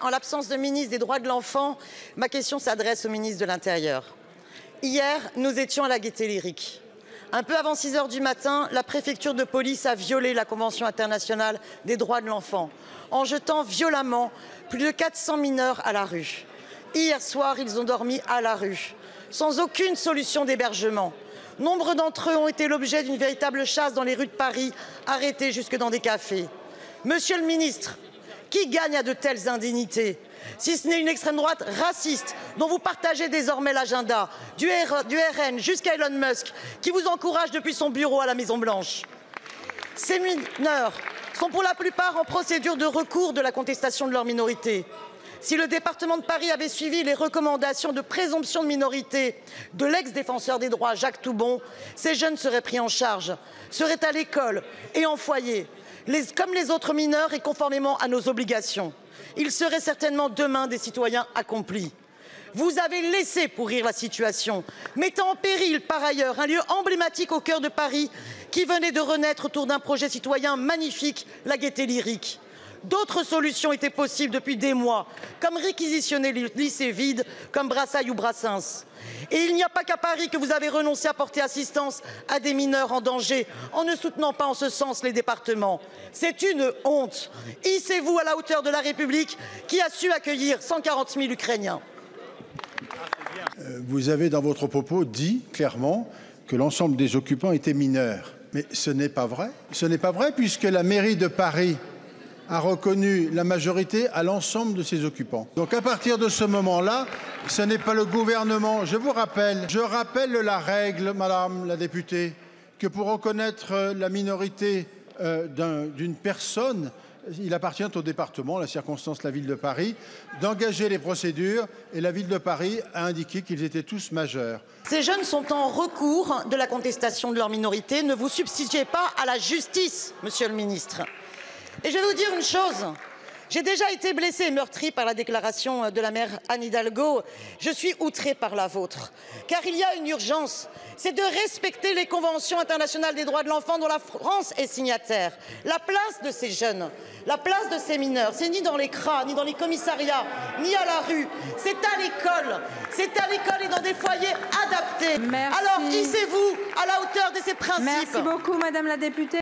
En l'absence de ministre des Droits de l'Enfant, ma question s'adresse au ministre de l'Intérieur. Hier, nous étions à la Gaîté Lyrique. Un peu avant 6 h du matin, la préfecture de police a violé la Convention internationale des droits de l'enfant en jetant violemment plus de 400 mineurs à la rue. Hier soir, ils ont dormi à la rue, sans aucune solution d'hébergement. Nombre d'entre eux ont été l'objet d'une véritable chasse dans les rues de Paris, arrêtés jusque dans des cafés. Monsieur le ministre, qui gagne à de telles indemnités, si ce n'est une extrême droite raciste dont vous partagez désormais l'agenda, du RN jusqu'à Elon Musk, qui vous encourage depuis son bureau à la Maison-Blanche. Ces mineurs sont pour la plupart en procédure de recours de la contestation de leur minorité. Si le département de Paris avait suivi les recommandations de présomption de minorité de l'ex-défenseur des droits Jacques Toubon, ces jeunes seraient pris en charge, seraient à l'école et en foyer, comme les autres mineurs et conformément à nos obligations. Ils seraient certainement demain des citoyens accomplis. Vous avez laissé pourrir la situation, mettant en péril par ailleurs un lieu emblématique au cœur de Paris qui venait de renaître autour d'un projet citoyen magnifique, la Gaîté Lyrique. D'autres solutions étaient possibles depuis des mois, comme réquisitionner les lycées vides comme Brassailles ou Brassens. Et il n'y a pas qu'à Paris que vous avez renoncé à porter assistance à des mineurs en danger en ne soutenant pas en ce sens les départements. C'est une honte. Hissez-vous à la hauteur de la République qui a su accueillir 140 000 Ukrainiens. Vous avez dans votre propos dit clairement que l'ensemble des occupants étaient mineurs. Mais ce n'est pas vrai. Ce n'est pas vrai puisque la mairie de Paris a reconnu la majorité à l'ensemble de ses occupants. Donc à partir de ce moment-là, ce n'est pas le gouvernement. Je rappelle la règle, Madame la députée, que pour reconnaître la minorité d'une personne, il appartient au département, la circonstance, la ville de Paris, d'engager les procédures et la ville de Paris a indiqué qu'ils étaient tous majeurs. Ces jeunes sont en recours de la contestation de leur minorité. Ne vous substituez pas à la justice, monsieur le ministre. Et je vais vous dire une chose, j'ai déjà été blessée et meurtrie par la déclaration de la maire Anne Hidalgo. Je suis outrée par la vôtre, car il y a une urgence, c'est de respecter les conventions internationales des droits de l'enfant dont la France est signataire. La place de ces jeunes, la place de ces mineurs, c'est ni dans les CRA, ni dans les commissariats, ni à la rue, c'est à l'école. C'est à l'école et dans des foyers adaptés. Merci. Alors hissez-vous à la hauteur de ces principes. Merci beaucoup, Madame la députée.